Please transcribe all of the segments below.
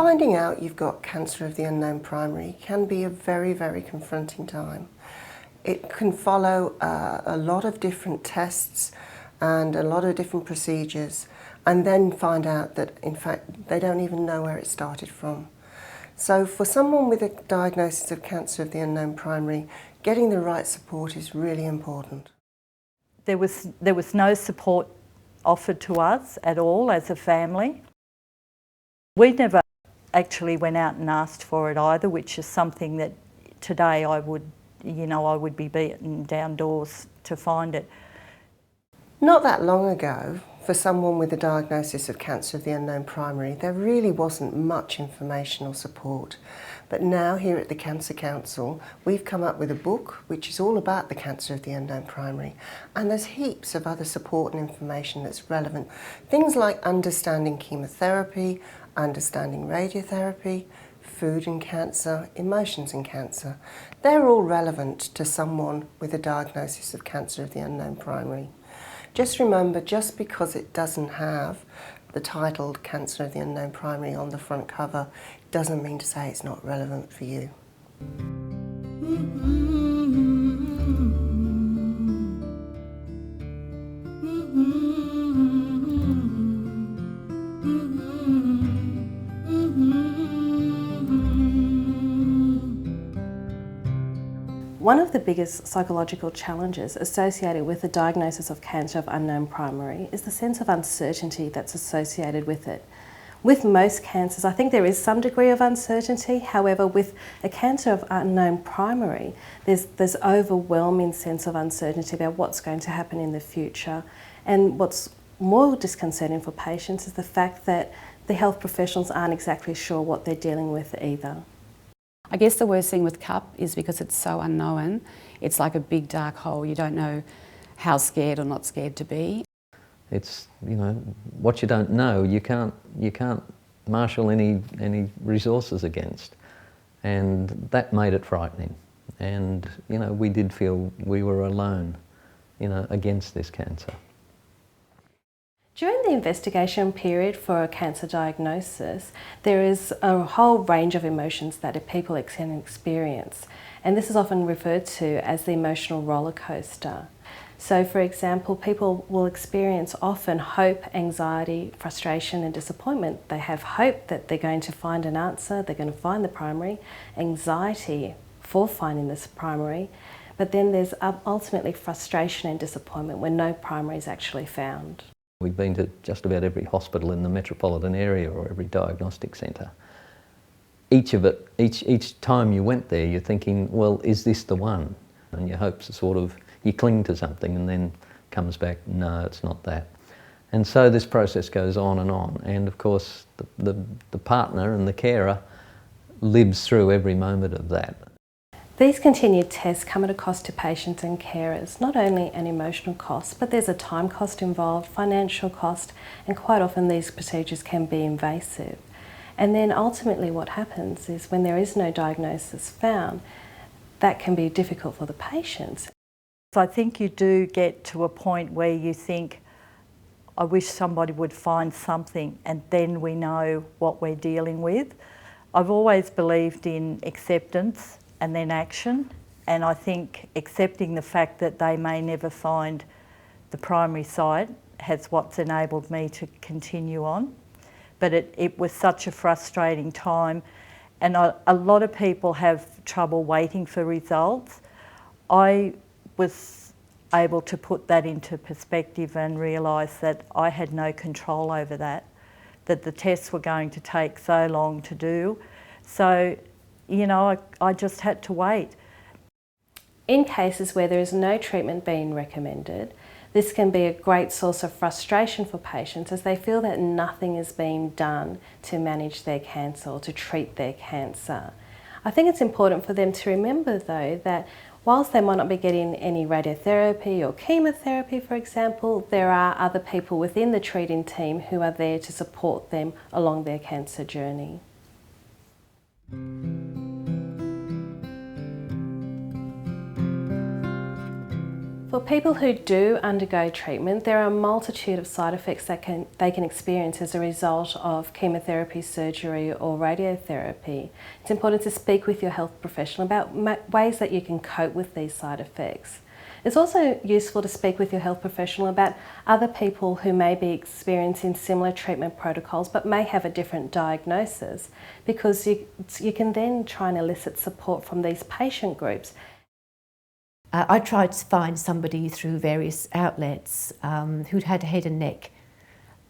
Finding out you've got cancer of the unknown primary can be a very, very confronting time. It can follow a lot of different tests and a lot of different procedures, and then find out that in fact they don't even know where it started from. So for someone with a diagnosis of cancer of the unknown primary, getting the right support is really important. There was no support offered to us at all as a family. We never actually went out and asked for it either, which is something that today I would be beaten down doors to find it. Not that long ago, for someone with a diagnosis of cancer of the unknown primary, there really wasn't much information or support. But now here at the Cancer Council, we've come up with a book which is all about the cancer of the unknown primary, and there's heaps of other support and information that's relevant. Things like understanding chemotherapy, understanding radiotherapy, food and cancer, emotions and cancer. They're all relevant to someone with a diagnosis of cancer of the unknown primary. Just remember, just because it doesn't have the title Cancer of the Unknown Primary on the front cover, doesn't mean to say it's not relevant for you. One of the biggest psychological challenges associated with the diagnosis of cancer of unknown primary is the sense of uncertainty that's associated with it. With most cancers, I think there is some degree of uncertainty. However, with a cancer of unknown primary, there's this overwhelming sense of uncertainty about what's going to happen in the future. And what's more disconcerting for patients is the fact that the health professionals aren't exactly sure what they're dealing with either. I guess the worst thing with CUP is because it's so unknown. It's like a big dark hole. You don't know how scared or not scared to be. It's, what you don't know, you can't marshal any resources against. And that made it frightening. And, we did feel we were alone, against this cancer. During the investigation period for a cancer diagnosis, there is a whole range of emotions that people can experience, and this is often referred to as the emotional roller coaster. So for example, people will experience often hope, anxiety, frustration and disappointment. They have hope that they're going to find an answer, they're going to find the primary, anxiety for finding this primary, but then there's ultimately frustration and disappointment when no primary is actually found. We've been to just about every hospital in the metropolitan area or every diagnostic centre. Each time you went there, you're thinking, well, is this the one? And your hopes are sort of, you cling to something and then comes back, no, it's not that. And so this process goes on. And of course, the partner and the carer lives through every moment of that. These continued tests come at a cost to patients and carers, not only an emotional cost, but there's a time cost involved, financial cost, and quite often these procedures can be invasive. And then ultimately what happens is when there is no diagnosis found, that can be difficult for the patients. So I think you do get to a point where you think, I wish somebody would find something and then we know what we're dealing with. I've always believed in acceptance and then action, and I think accepting the fact that they may never find the primary site has what's enabled me to continue on. But it was such a frustrating time, and a lot of people have trouble waiting for results. I was able to put that into perspective and realise that I had no control over that the tests were going to take so long to do. So, I just had to wait. In cases where there is no treatment being recommended, this can be a great source of frustration for patients as they feel that nothing is being done to manage their cancer or to treat their cancer. I think it's important for them to remember though that whilst they might not be getting any radiotherapy or chemotherapy, for example, there are other people within the treating team who are there to support them along their cancer journey. For people who do undergo treatment, there are a multitude of side effects that they can experience as a result of chemotherapy, surgery or radiotherapy. It's important to speak with your health professional about ways that you can cope with these side effects. It's also useful to speak with your health professional about other people who may be experiencing similar treatment protocols but may have a different diagnosis, because you can then try and elicit support from these patient groups. I tried to find somebody through various outlets who'd had head and neck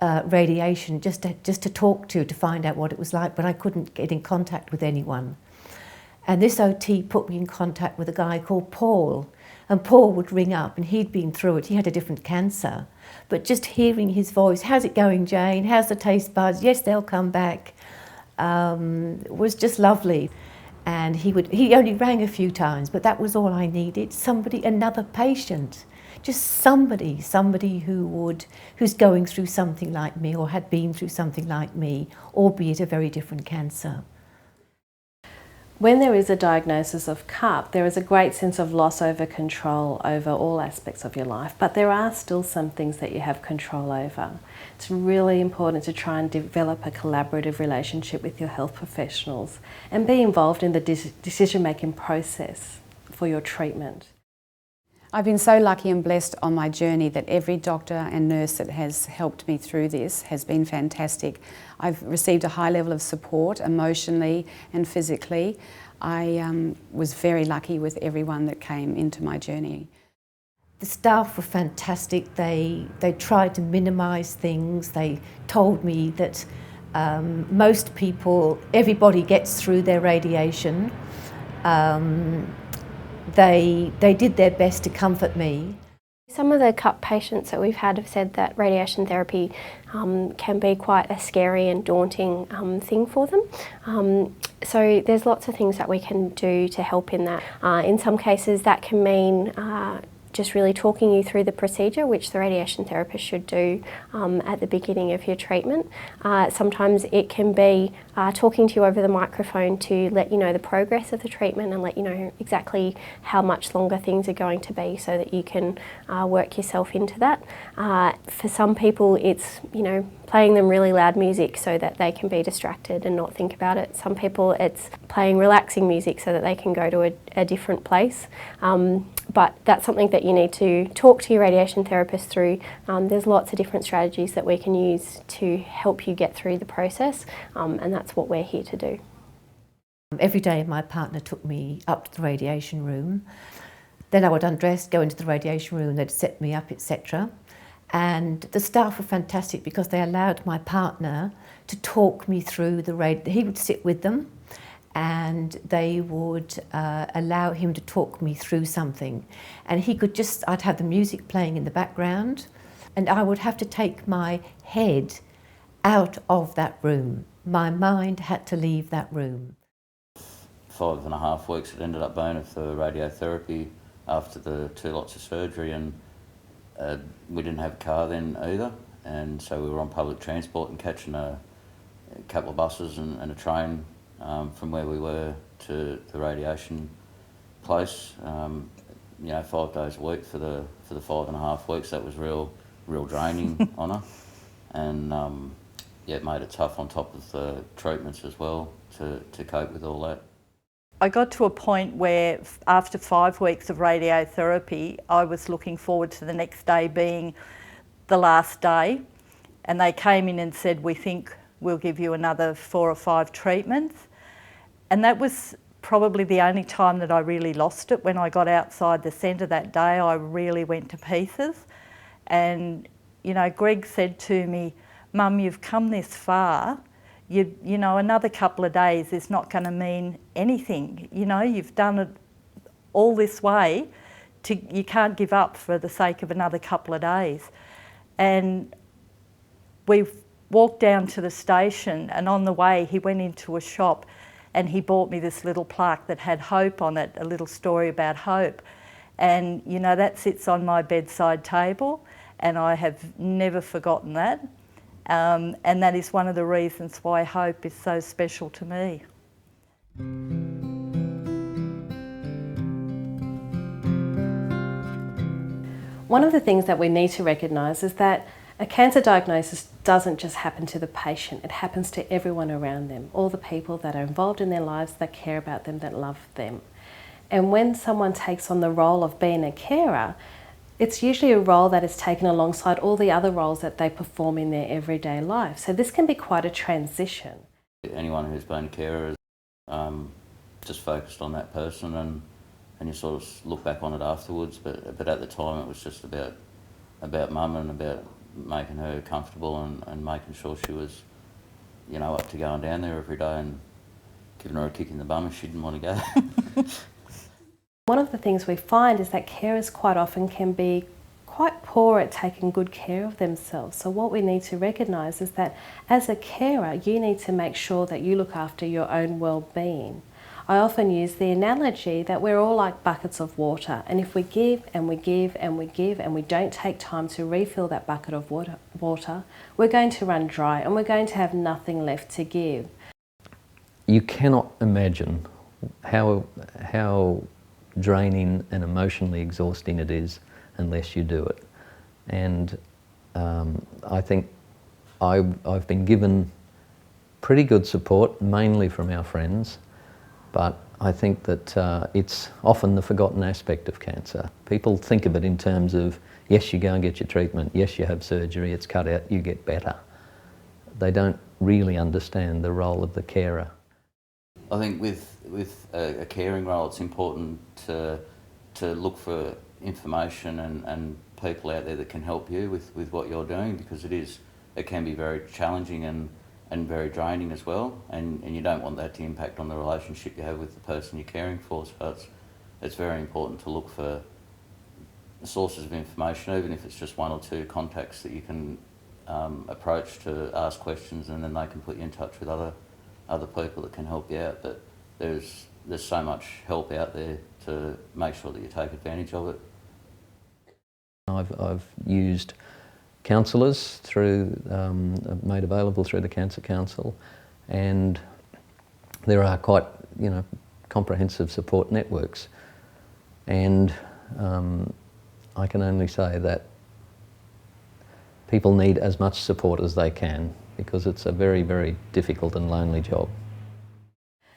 radiation just to talk to find out what it was like, but I couldn't get in contact with anyone. And this OT put me in contact with a guy called Paul, and Paul would ring up and he'd been through it. He had a different cancer, but just hearing his voice, "How's it going, Jane? How's the taste buds? Yes, they'll come back," was just lovely. And he only rang a few times, but that was all I needed. Somebody, another patient, just somebody who's going through something like me or had been through something like me, albeit a very different cancer. When there is a diagnosis of CUP, there is a great sense of loss over control over all aspects of your life, but there are still some things that you have control over. It's really important to try and develop a collaborative relationship with your health professionals and be involved in the decision-making process for your treatment. I've been so lucky and blessed on my journey that every doctor and nurse that has helped me through this has been fantastic. I've received a high level of support emotionally and physically. I was very lucky with everyone that came into my journey. The staff were fantastic. They tried to minimise things. They told me that most people, everybody gets through their radiation. They did their best to comfort me. Some of the CUP patients that we've had have said that radiation therapy can be quite a scary and daunting thing for them. So there's lots of things that we can do to help in that. In some cases that can mean just really talking you through the procedure, which the radiation therapist should do at the beginning of your treatment. Sometimes it can be talking to you over the microphone to let you know the progress of the treatment and let you know exactly how much longer things are going to be so that you can work yourself into that. For some people it's, playing them really loud music so that they can be distracted and not think about it. Some people it's playing relaxing music so that they can go to a different place. But that's something that you need to talk to your radiation therapist through. There's lots of different strategies that we can use to help you get through the process, and that's what we're here to do. Every day my partner took me up to the radiation room. Then I would undress, go into the radiation room, they'd set me up, etc. And the staff were fantastic because they allowed my partner to talk me through he would sit with them and they would allow him to talk me through something. And I'd have the music playing in the background and I would have to take my head out of that room. My mind had to leave that room. 5.5 weeks it ended up being for radiotherapy after the 2 lots of surgery, and we didn't have a car then either, and so we were on public transport and catching a couple of buses and a train from where we were to the radiation place. 5 days a week for the 5.5 weeks. That was real draining on her, and it made it tough on top of the treatments as well to cope with all that. I got to a point where after 5 weeks of radiotherapy, I was looking forward to the next day being the last day, and they came in and said, "We think we'll give you another 4 or 5 treatments." And that was probably the only time that I really lost it. When I got outside the centre that day, I really went to pieces. And, Greg said to me, "Mum, you've come this far. Another couple of days is not going to mean anything. You've done it all this way. You can't give up for the sake of another couple of days." And we walked down to the station, and on the way he went into a shop and he bought me this little plaque that had hope on it, a little story about hope. And that sits on my bedside table, and I have never forgotten that. And that is one of the reasons why hope is so special to me. One of the things that we need to recognise is that a cancer diagnosis doesn't just happen to the patient, it happens to everyone around them, all the people that are involved in their lives, that care about them, that love them. And when someone takes on the role of being a carer, it's usually a role that is taken alongside all the other roles that they perform in their everyday life. So this can be quite a transition. Anyone who's been a carer is just focused on that person, and you sort of look back on it afterwards, but at the time it was just about mum and about making her comfortable and making sure she was, you know, up to going down there every day and giving her a kick in the bum if she didn't want to go. One of the things we find is that carers quite often can be quite poor at taking good care of themselves. So what we need to recognise is that as a carer, you need to make sure that you look after your own well-being. I often use the analogy that we're all like buckets of water, and if we give and we give and we give and we don't take time to refill that bucket of water, we're going to run dry and we're going to have nothing left to give. You cannot imagine how draining and emotionally exhausting it is unless you do it. And I think I've been given pretty good support, mainly from our friends, but I think that it's often the forgotten aspect of cancer. People think of it in terms of, yes, you go and get your treatment, yes, you have surgery, it's cut out, you get better. They don't really understand the role of the carer. I think with a caring role, it's important to look for information and people out there that can help you with what you're doing, because it can be very challenging and very draining as well, and you don't want that to impact on the relationship you have with the person you're caring for. So it's very important to look for sources of information, even if it's just one or two contacts that you can approach to ask questions, and then they can put you in touch with other people that can help you out. But there's so much help out there to make sure that you take advantage of it. I've used counsellors made available through the Cancer Council, and there are quite comprehensive support networks, and I can only say that people need as much support as they can, because it's a very, very difficult and lonely job.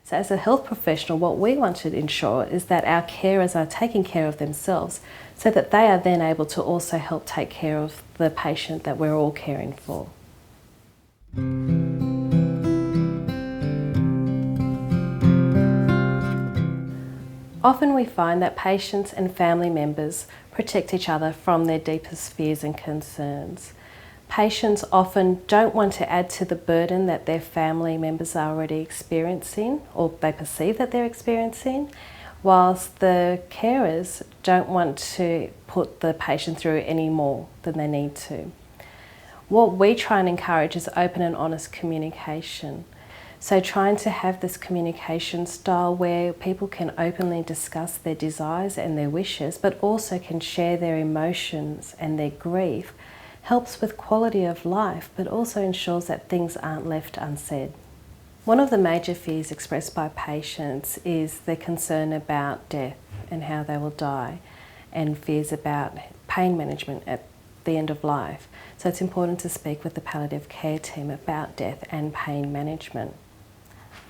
So as a health professional, what we want to ensure is that our carers are taking care of themselves so that they are then able to also help take care of the patient that we're all caring for. Often we find that patients and family members protect each other from their deepest fears and concerns. Patients often don't want to add to the burden that their family members are already experiencing, or they perceive that they're experiencing, whilst the carers don't want to put the patient through any more than they need to. What we try and encourage is open and honest communication. So trying to have this communication style where people can openly discuss their desires and their wishes, but also can share their emotions and their grief, helps with quality of life, but also ensures that things aren't left unsaid. One of the major fears expressed by patients is their concern about death and how they will die, and fears about pain management at the end of life. So it's important to speak with the palliative care team about death and pain management.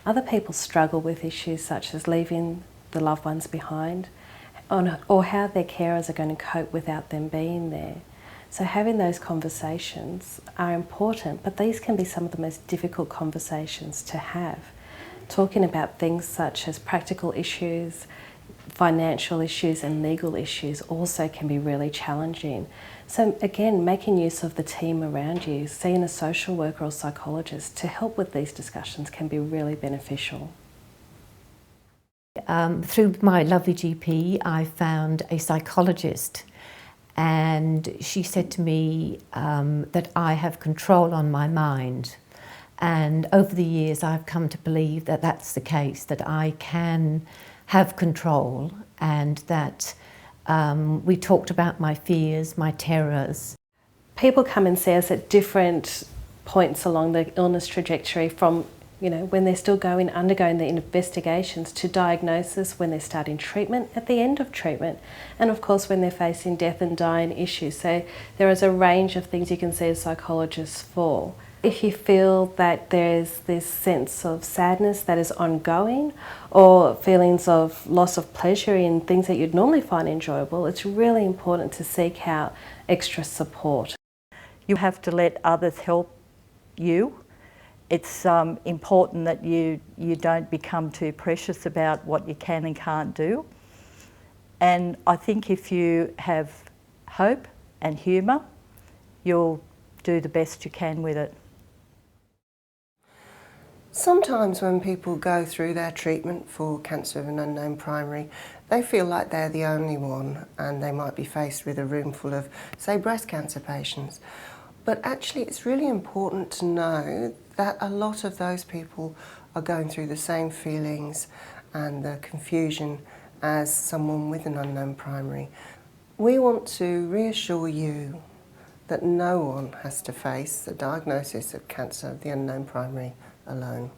Other people struggle with issues such as leaving the loved ones behind, or how their carers are going to cope without them being there. So having those conversations are important, but these can be some of the most difficult conversations to have. Talking about things such as practical issues, financial issues and legal issues also can be really challenging. So again, making use of the team around you, seeing a social worker or psychologist to help with these discussions can be really beneficial. Through my lovely GP, I found a psychologist, and she said to me that I have control on my mind. And over the years, I've come to believe that that's the case, that I can have control, and that we talked about my fears, my terrors. People come and see us at different points along the illness trajectory, from you know, when they're still undergoing the investigations, to diagnosis, when they're starting treatment, at the end of treatment, and of course when they're facing death and dying issues. So there is a range of things you can see a psychologist for. If you feel that there's this sense of sadness that is ongoing, or feelings of loss of pleasure in things that you'd normally find enjoyable, it's really important to seek out extra support. You have to let others help you. It's important that you don't become too precious about what you can and can't do. And I think if you have hope and humour, you'll do the best you can with it. Sometimes when people go through their treatment for cancer of an unknown primary, they feel like they're the only one, and they might be faced with a room full of, say, breast cancer patients. But actually it's really important to know that a lot of those people are going through the same feelings and the confusion as someone with an unknown primary. We want to reassure you that no one has to face the diagnosis of cancer of the unknown primary alone.